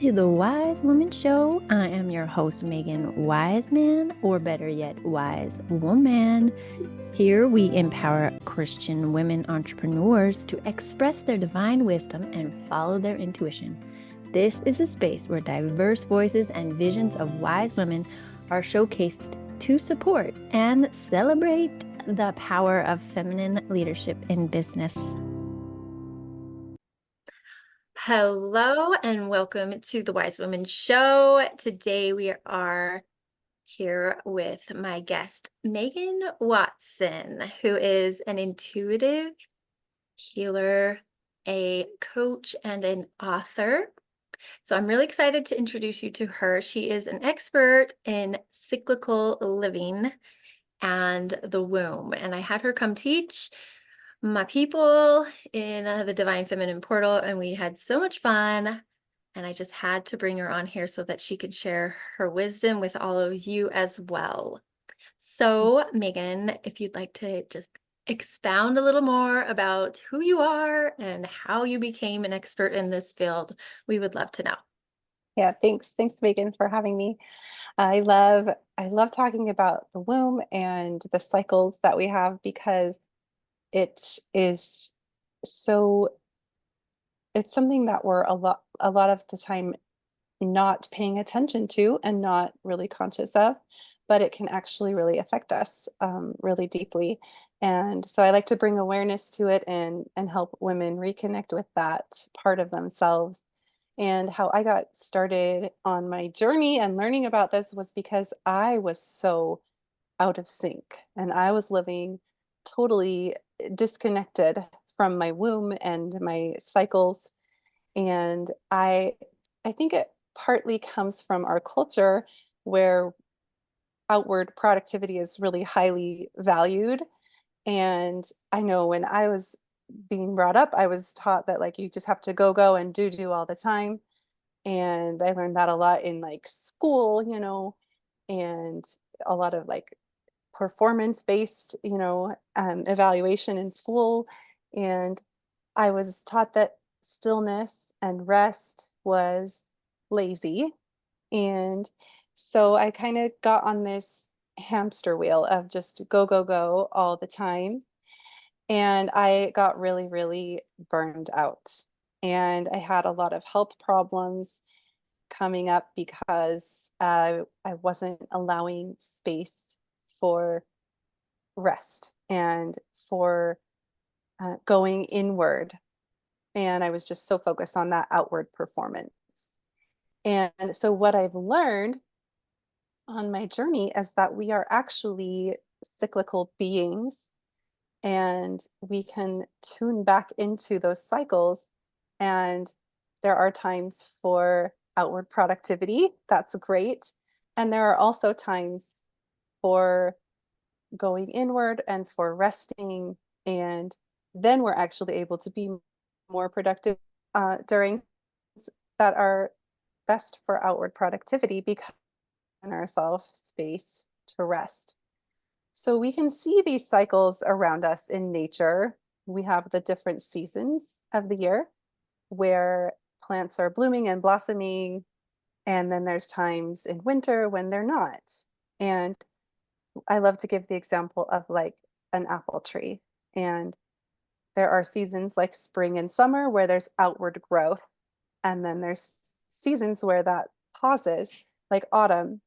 to the Wise Woman Show. I am your host, Megan Wiseman, or better yet, Wise Woman. Here we empower Christian women entrepreneurs to express their divine wisdom and follow their intuition. This is a space where diverse voices and visions of wise women are showcased to support and celebrate the power of feminine leadership in business. Hello and welcome to the Wise Women Show. Today we are here with my guest, Megan Watson, who is an intuitive healer, a coach, and an author. So I'm really excited to introduce you to her. She is an expert in cyclical living and the womb. And I had her come teach my people in the Divine Feminine Portal, and we had so much fun. And I just had to bring her on here so that she could share her wisdom with all of you as well. So, Megan, if you'd like to just expound a little more about who you are and how you became an expert in this field, we would love to know. Yeah, thanks. Thanks, Megan, for having me. I love talking about the womb and the cycles that we have because it is so it's something that we're a lot of the time not paying attention to and not really conscious of, but it can actually really affect us really deeply. And so I like to bring awareness to it and help women reconnect with that part of themselves. And how I got started on my journey and learning about this was because I was so out of sync and I was living totally disconnected from my womb and my cycles. And I think it partly comes from our culture where outward productivity is really highly valued. And I know when I was being brought up, I was taught that like you just have to go and do all the time. And I learned that a lot in like school, and a lot of like performance based, evaluation in school. And I was taught that stillness and rest was lazy. And so I kind of got on this hamster wheel of just go all the time. And I got really, really burned out. And I had a lot of health problems coming up because I wasn't allowing space for rest and for going inward. And I was just so focused on that outward performance. And so, what I've learned on my journey is that we are actually cyclical beings and we can tune back into those cycles. And there are times for outward productivity. That's great. And there are also times for going inward and for resting. And then we're actually able to be more productive during that are best for outward productivity because in ourselves space to rest. So we can see these cycles around us in nature. We have the different seasons of the year where plants are blooming and blossoming. And then there's times in winter when they're not. And I love to give the example of like an apple tree. And there are seasons like spring and summer where there's outward growth. And then there's seasons where that pauses, like autumn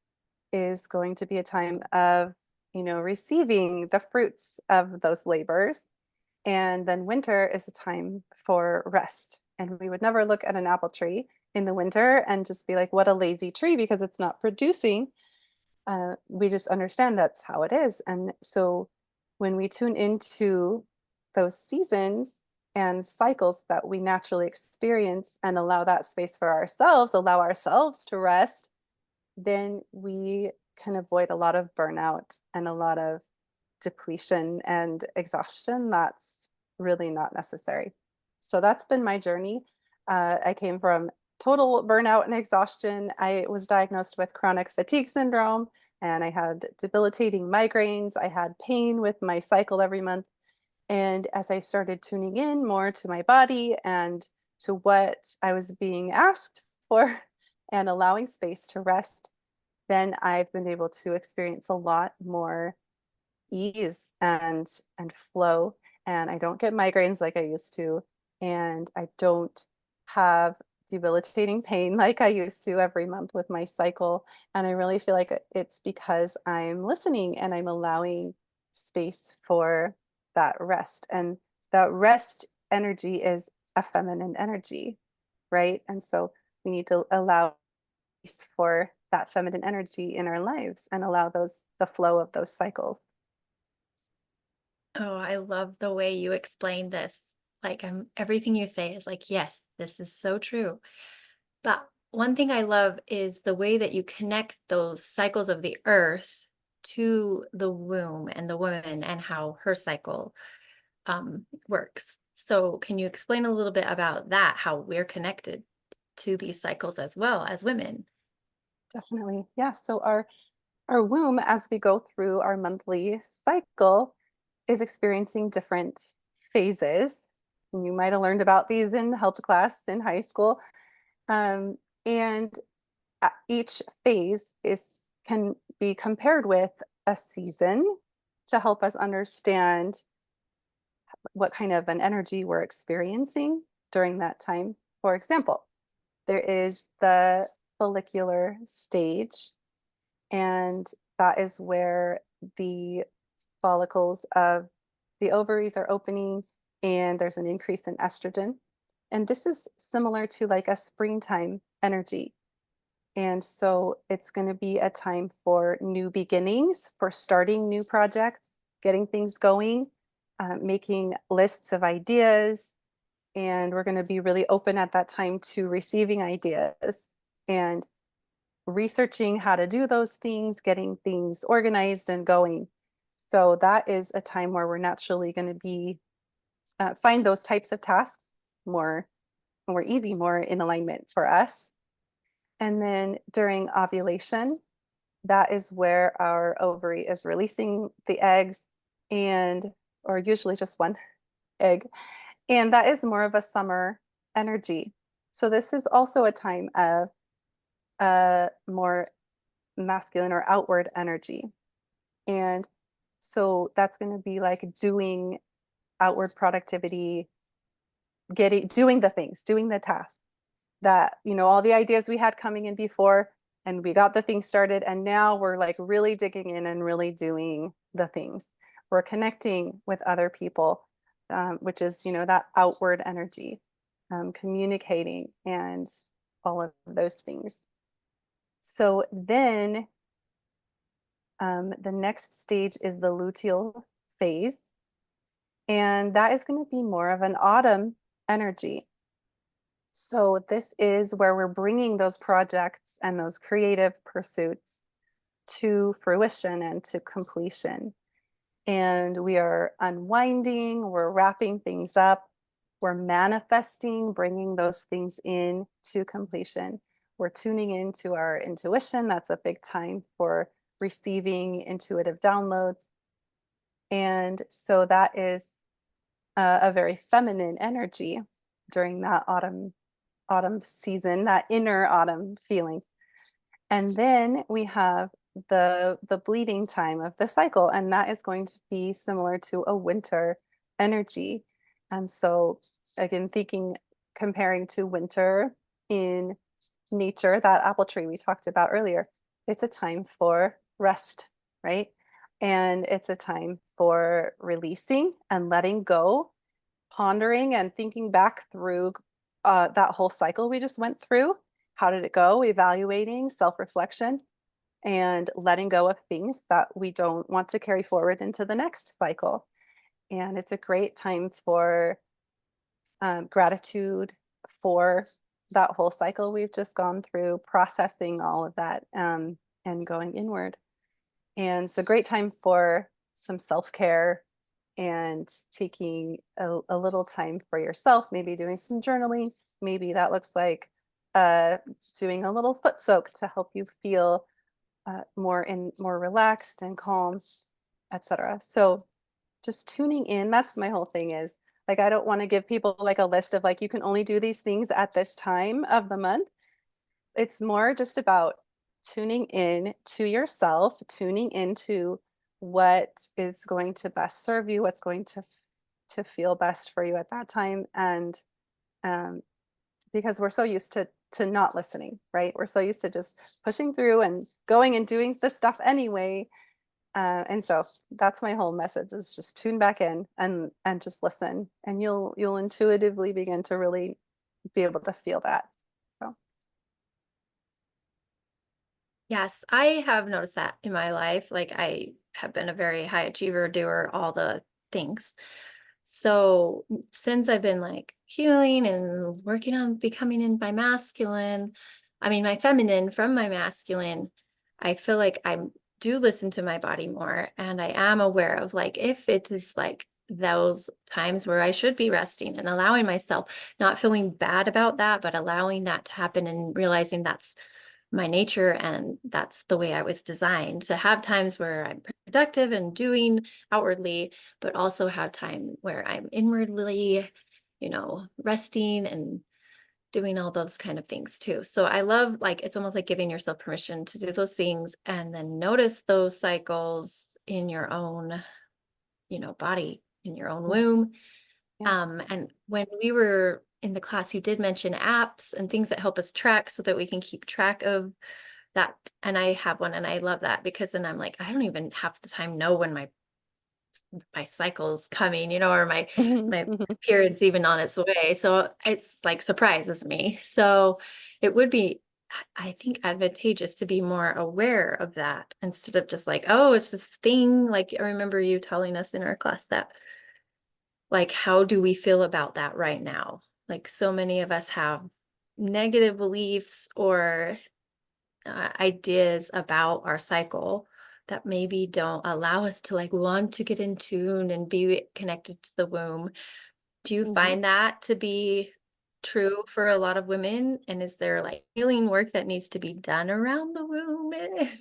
is going to be a time of, receiving the fruits of those labors. And then winter is a time for rest. And we would never look at an apple tree in the winter and just be like, what a lazy tree because it's not producing. We just understand that's how it is. And so when we tune into those seasons and cycles that we naturally experience and allow that space for ourselves, allow ourselves to rest, then we can avoid a lot of burnout and a lot of depletion and exhaustion that's really not necessary. So that's been my journey. I came from total burnout and exhaustion. I was diagnosed with chronic fatigue syndrome and I had debilitating migraines. I had pain with my cycle every month. And as I started tuning in more to my body and to what I was being asked for and allowing space to rest, then I've been able to experience a lot more ease and flow, and I don't get migraines like I used to, and I don't have debilitating pain like I used to every month with my cycle. And I really feel like it's because I'm listening and I'm allowing space for that rest. And that rest energy is a feminine energy, right? And so we need to allow space for that feminine energy in our lives and allow the flow of those cycles. Oh, I love the way you explain this. Like, everything you say is like, yes, this is so true. But one thing I love is the way that you connect those cycles of the earth to the womb and the woman and how her cycle works. So, can you explain a little bit about that, how we're connected to these cycles as well as women? Definitely. Yeah. So our womb, as we go through our monthly cycle, is experiencing different phases. And you might have learned about these in health class in high school. Um, and each phase is can be compared with a season to help us understand what kind of an energy we're experiencing during that time. For example, there is the follicular stage, and that is where the follicles of the ovaries are opening and there's an increase in estrogen. And this is similar to like a springtime energy. And so it's going to be a time for new beginnings, for starting new projects, getting things going, making lists of ideas. And we're going to be really open at that time to receiving ideas and researching how to do those things, getting things organized and going. So that is a time where we're naturally going to be find those types of tasks more more easy, more in alignment for us. And then during ovulation, that is where our ovary is releasing the eggs and or usually just one egg. And that is more of a summer energy. So this is also a time of more masculine or outward energy. And so that's going to be like doing outward productivity, getting doing the things, doing the tasks that, all the ideas we had coming in before and we got the things started and now we're like really digging in and really doing the things. We're connecting with other people, which is, that outward energy, communicating and all of those things. So then the next stage is the luteal phase. And that is going to be more of an autumn energy. So this is where we're bringing those projects and those creative pursuits to fruition and to completion. And we are unwinding, we're wrapping things up, we're manifesting, bringing those things in to completion. We're tuning into our intuition. That's a big time for receiving intuitive downloads. And so that is a very feminine energy during that autumn season, that inner autumn feeling. And then we have the bleeding time of the cycle, and that is going to be similar to a winter energy. And so again, comparing to winter in nature, that apple tree we talked about earlier, it's a time for rest, right? And it's a time for releasing and letting go, pondering and thinking back through that whole cycle we just went through. How did it go? Evaluating, self reflection, and letting go of things that we don't want to carry forward into the next cycle. And it's a great time for gratitude for that whole cycle we've just gone through, processing all of that and going inward. And it's a great time for some self care and taking a little time for yourself, maybe doing some journaling. Maybe that looks like uh, doing a little foot soak to help you feel more relaxed and calm, etc. So just tuning in. That's my whole thing is like, I don't want to give people like a list of like, you can only do these things at this time of the month. it's more just about tuning in to yourself, tuning into what is going to best serve you, what's going to feel best for you at that time. And um, because we're so used to not listening, right? We're so used to just pushing through and going and doing this stuff anyway. And so that's my whole message, is just tune back in and just listen, and you'll intuitively begin to really be able to feel that. So Yes, I have noticed that in my life. Like I have been a very high achiever, doer, all the things. So since I've been like healing and working on becoming in my masculine, I mean my feminine from my masculine, I feel like I do listen to my body more and I am aware of like if it is like those times where I should be resting and allowing myself, not feeling bad about that, but allowing that to happen and realizing that's my nature and that's the way I was designed to have times where I'm productive and doing outwardly, but also have time where I'm inwardly, resting and doing all those kind of things too. So I love like it's almost like giving yourself permission to do those things and then notice those cycles in your own, body, in your own mm, womb. yeah. And when we were in the class, you did mention apps and things that help us track so that we can keep track of that. And I have one and I love that because then I'm like, I don't even half the time know when my cycle's coming, or Mhm, my mhm, period's even on its way. So it's like surprises me. So it would be, I think, advantageous to be more aware of that instead of just like, oh, it's this thing. Like I remember you telling us in our class that like, how do we feel about that right now? Like, so many of us have negative beliefs or ideas about our cycle that maybe don't allow us to like want to get in tune and be connected to the womb. Do you mhm. find that to be true for a lot of women? And is there like healing work that needs to be done around the womb,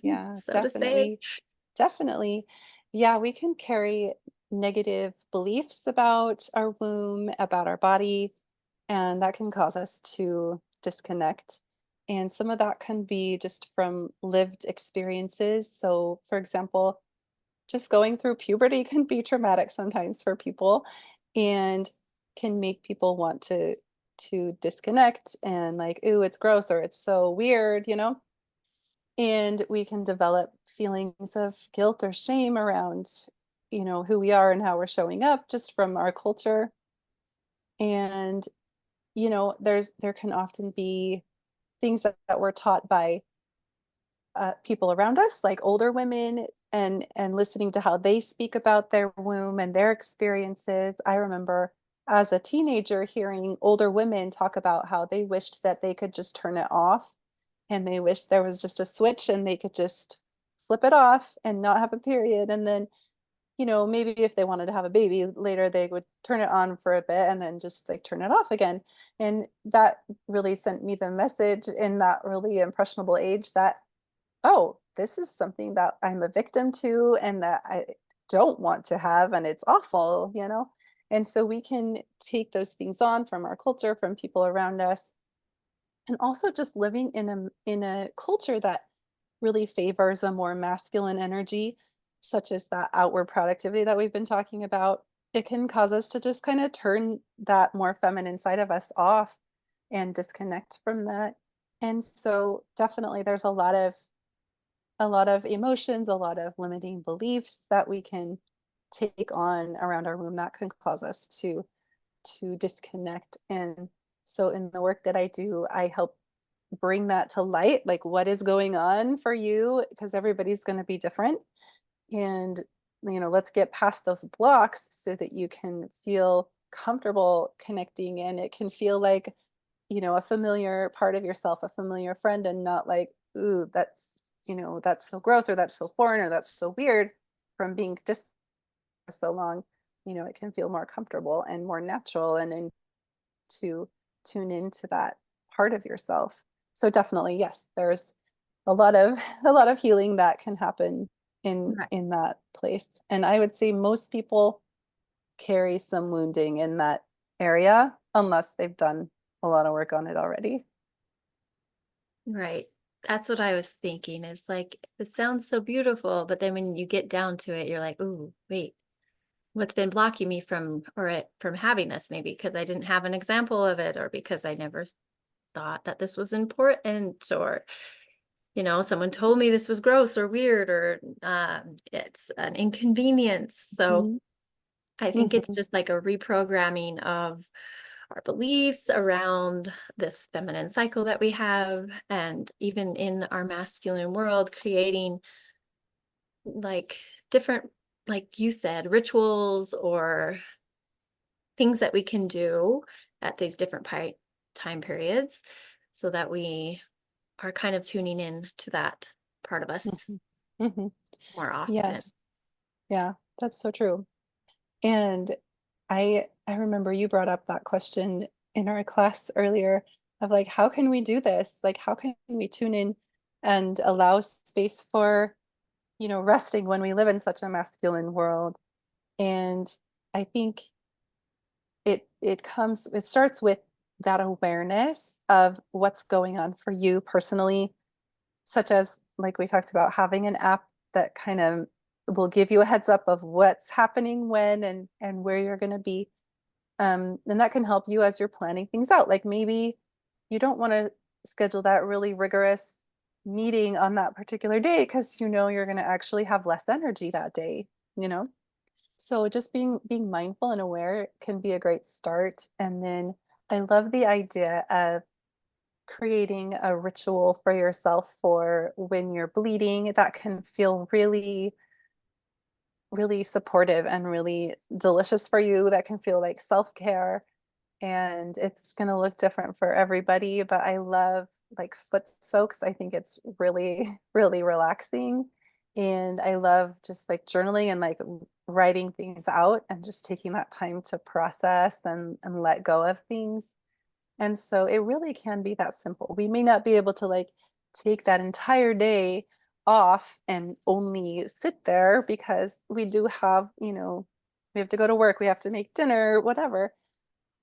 Yeah, so to say? definitely. Definitely. Yeah, we can carry negative beliefs about our womb, about our body, and that can cause us to disconnect. And some of that can be just from lived experiences. So, for example, just going through puberty can be traumatic sometimes for people and can make people want to disconnect and like, ooh, it's gross or it's so weird. And we can develop feelings of guilt or shame around, who we are and how we're showing up just from our culture. And, there can often be things that we're taught by people around us, like older women, and listening to how they speak about their womb and their experiences. I remember as a teenager hearing older women talk about how they wished that they could just turn it off, and they wished there was just a switch and they could just flip it off and not have a period. And then, maybe if they wanted to have a baby later, they would turn it on for a bit and then just like turn it off again. And that really sent me the message in that really impressionable age that, oh, this is something that I'm a victim to and that I don't want to have, and it's awful. And so we can take those things on from our culture, from people around us, and also just living in a culture that really favors a more masculine energy, such as that outward productivity that we've been talking about. It can cause us to just kind of turn that more feminine side of us off and disconnect from that. And so definitely there's a lot of emotions, a lot of limiting beliefs that we can take on around our womb that can cause us to disconnect. And so in the work that I do, I help bring that to light, like what is going on for you, because everybody's going to be different. And let's get past those blocks so that you can feel comfortable connecting, and it can feel like a familiar part of yourself, a familiar friend, and not like, ooh, that's so gross or that's so foreign or that's so weird from being distant for so long. It can feel more comfortable and more natural and to tune into that part of yourself. So definitely, yes, there's a lot of a lot of healing that can happen in that place. And I would say most people carry some wounding in that area unless they've done a lot of work on it already. Right. That's what I was thinking is like, it sounds so beautiful, but then when you get down to it, you're like, "Ooh, wait, what's been blocking me from having this? Maybe because I didn't have an example of it, or because I never thought that this was important, or someone told me this was gross or weird, or it's an inconvenience." So Mhm, I think it's mhm, just like a reprogramming of our beliefs around this feminine cycle that we have, and even in our masculine world, creating like different, like you said, rituals or things that we can do at these different time periods so that we are kind of tuning in to that part of us mhm, mhm. more often. Yes. Yeah, that's so true. And I remember you brought up that question in our class earlier of like, how can we do this? Like, how can we tune in and allow space for, resting when we live in such a masculine world? And I think it starts with that awareness of what's going on for you personally, such as like we talked about having an app that kind of will give you a heads up of what's happening when and where you're going to be. And that can help you as you're planning things out. Like maybe you don't want to schedule that really rigorous meeting on that particular day because you're going to actually have less energy that day, you know? So just being mindful and aware can be a great start. And then I love the idea of creating a ritual for yourself for when you're bleeding that can feel really, really supportive and really delicious for you, that can feel like self-care. And it's going to look different for everybody, but I love like foot soaks. I think it's really really relaxing, and I love just like journaling and like writing things out and just taking that time to process and let go of things. And so it really can be that simple. We may not be able to like take that entire day off and only sit there because we do have, we have to go to work, we have to make dinner, whatever.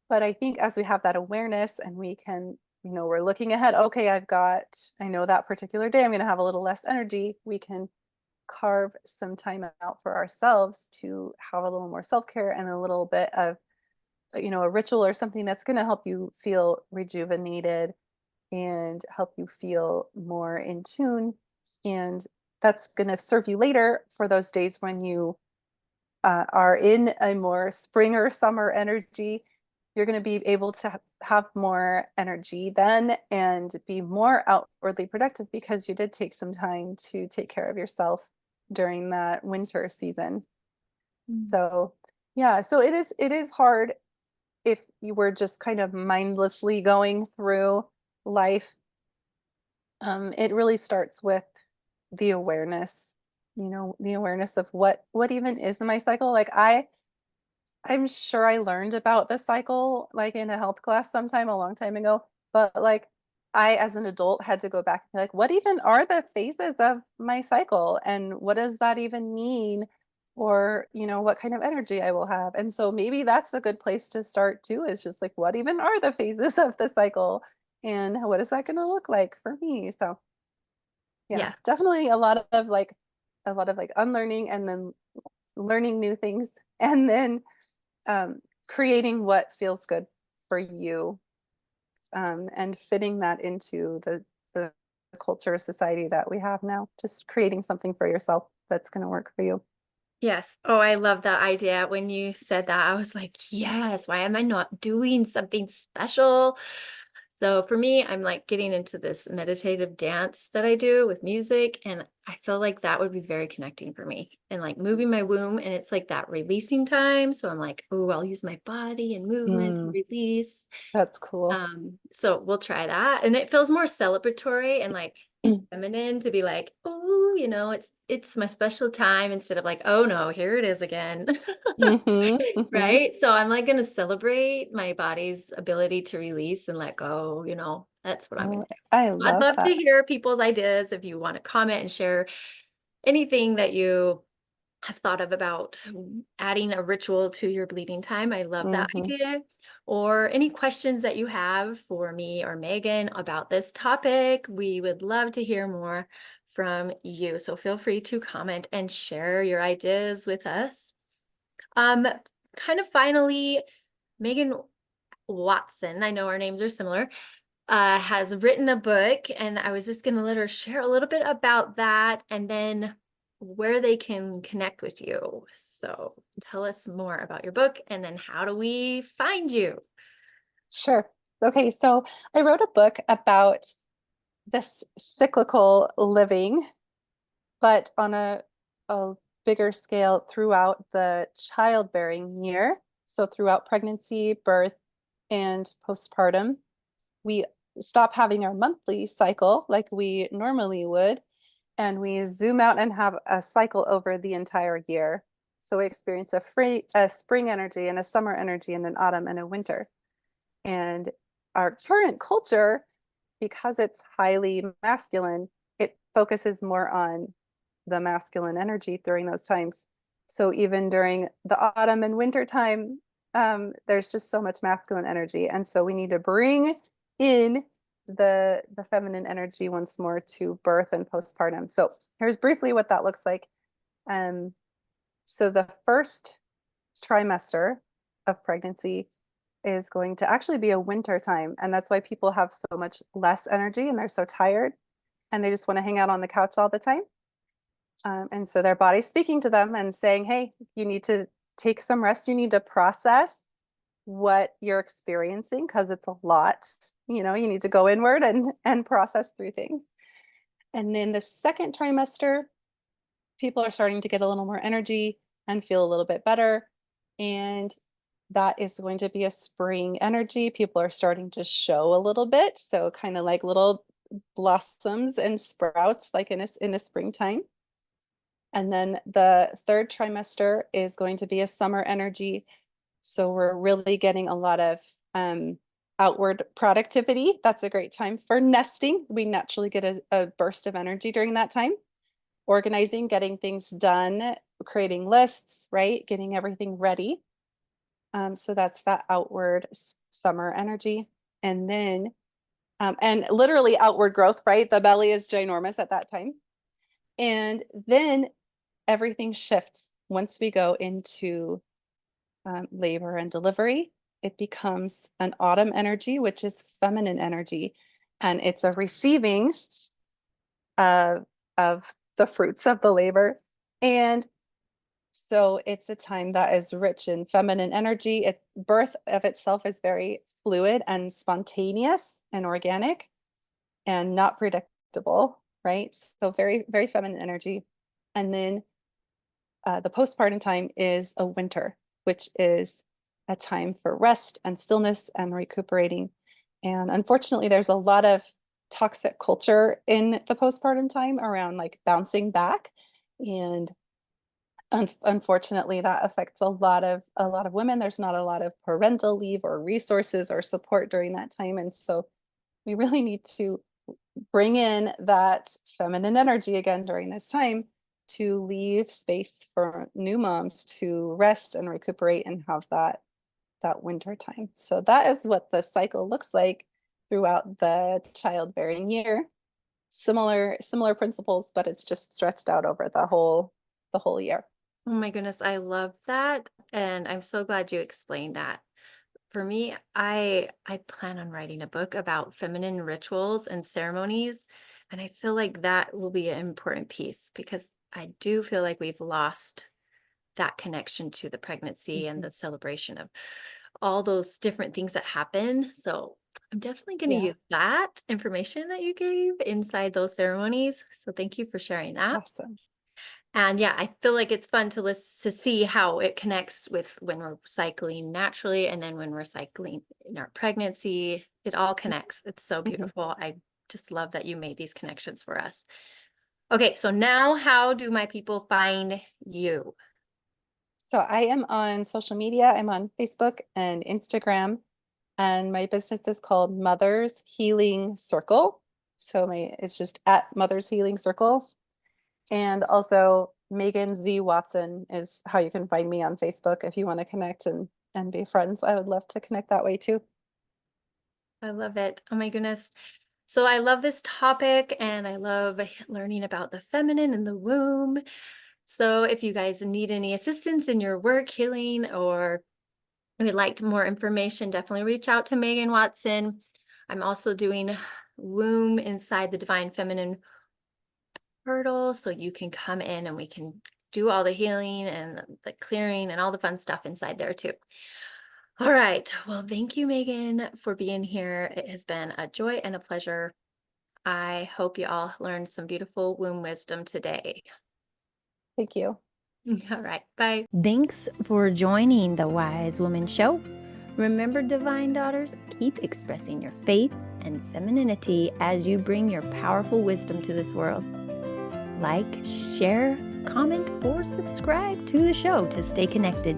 But I think as we have that awareness and we can, we're looking ahead, okay, I know that particular day I'm going to have a little less energy. We can carve some time out for ourselves to have a little more self care and a little bit of, a ritual or something that's going to help you feel rejuvenated and help you feel more in tune. And that's going to serve you later for those days when you are in a more spring or summer energy. You're going to be able to have more energy then and be more outwardly productive because you did take some time to take care of yourself during that winter season. Mm. So, yeah, so it is hard if you were just kind of mindlessly going through life. It really starts with the awareness, the awareness of what even is my cycle. Like I'm sure I learned about the cycle like in a health class sometime a long time ago, but like I as an adult had to go back and be like, what even are the phases of my cycle and what does that even mean? Or, what kind of energy I will have. And so maybe that's a good place to start too, is just like what even are the phases of the cycle and what is that going to look like for me? So yeah, Yeah. definitely a lot of like unlearning and then learning new things and then creating what feels good for you, and fitting that into the culture society that we have now. Just creating something for yourself that's going to work for you. Yes. Oh, I love that idea. When you said that, I was like, yes, why am I not doing something special? So for me, I'm like getting into this meditative dance that I do with music. And I feel like that would be very connecting for me, and like moving my womb. And it's like that releasing time. So I'm like, oh, I'll use my body and movement to Mm, release. that's cool. So we'll try that. And it feels more celebratory and like feminine to be like, oh, it's my special time, instead of like, oh no, here it is again. Hmm, hmm. Right? So I'm like gonna celebrate my body's ability to release and let go, that's what I'm gonna Oh, do. I So I'd love love to that. hear people's ideas if you want to comment and share anything that you have thought of about adding a ritual to your bleeding time. I love that Hmm. idea. or any questions that you have for me or Megan about this topic. We would love to hear more from you. So feel free to comment and share your ideas with us. Um, Kind of finally, Megan Watson, I know our names are similar, has written a book, and I was just going to let her share a little bit about that and then where they can connect with you. So tell us more about your book and then how do we find you? Sure. Okay, so I wrote a book about this cyclical living, but on a bigger scale throughout the childbearing year. So throughout pregnancy, birth, and postpartum, we stop having our monthly cycle like we normally would, and we zoom out and have a cycle over the entire year. So we experience a spring energy and a summer energy and an autumn and a winter. And our current culture, because it's highly masculine, it focuses more on the masculine energy during those times. So even during the autumn and winter time, there's just so much masculine energy. And so we need to bring in the feminine energy once more to birth and postpartum. So here's briefly what that looks like. Um, so the first trimester of pregnancy is going to actually be a winter time. And that's why people have so much less energy and they're so tired and they just want to hang out on the couch all the time. And so their body's speaking to them and saying, hey, you need to take some rest. You need to process what you're experiencing because it's a lot. You know, you need to go inward and process through things. And then the second trimester, people are starting to get a little more energy and feel a little bit better. And that is going to be a spring energy. People are starting to show a little bit. So kind of like little blossoms and sprouts like in the springtime. And then the third trimester is going to be a summer energy. So we're really getting a lot of outward productivity. That's a great time for nesting. We naturally get a burst of energy during that time. Organizing, getting things done, creating lists, right? Getting everything ready. So that's that outward summer energy. And then, and literally outward growth, right? The belly is ginormous at that time. And then everything shifts once we go into labor and delivery. It becomes an autumn energy, which is feminine energy. And it's a receiving of the fruits of the labor. And so it's a time that is rich in feminine energy. Birth of itself is very fluid and spontaneous and organic and not predictable, right? So very, very feminine energy. And then the postpartum time is a winter, which is a time for rest and stillness and recuperating. And unfortunately, there's a lot of toxic culture in the postpartum time around like bouncing back. And unfortunately, that affects a lot of women. There's not a lot of parental leave or resources or support during that time. And so we really need to bring in that feminine energy again during this time to leave space for new moms to rest and recuperate and have that winter time. So that is what the cycle looks like throughout the childbearing year. Similar principles, but it's just stretched out over the whole year. Oh my goodness, I love that. And I'm so glad you explained that. For me, I plan on writing a book about feminine rituals and ceremonies, and I feel like that will be an important piece because I do feel like we've lost that connection to the pregnancy and Mhm. the celebration of all those different things that happen. So I'm definitely going to Yeah, use that information that you gave inside those ceremonies. So thank you for sharing that. awesome. And yeah, I feel like it's fun to see how it connects with when we're cycling naturally and then when we're cycling in our pregnancy. It all connects. It's so Mhm. beautiful. I just love that you made these connections for us. Okay, so now how do my people find you? So I am on social media. I'm on Facebook and Instagram, and my business is called Mother's Healing Circle. So my it's just at Mother's Healing Circle. And also Megan Z Watson is how you can find me on Facebook if you want to connect and be friends. I would love to connect that way too. I love it. Oh my goodness. So I love this topic and I love learning about the feminine and the womb. So if you guys need any assistance in your work healing or would like more information, definitely reach out to Megan Watson. I'm also doing womb inside the divine feminine portal, so you can come in and we can do all the healing and the clearing and all the fun stuff inside there too. All right. Well, thank you, Megan, for being here. It has been a joy and a pleasure. I hope you all learned some beautiful womb wisdom today. Thank you. All right. Bye. Thanks for joining the Wise Woman Show. Remember, divine daughters, keep expressing your faith and femininity as you bring your powerful wisdom to this world. Like, share, comment, or subscribe to the show to stay connected.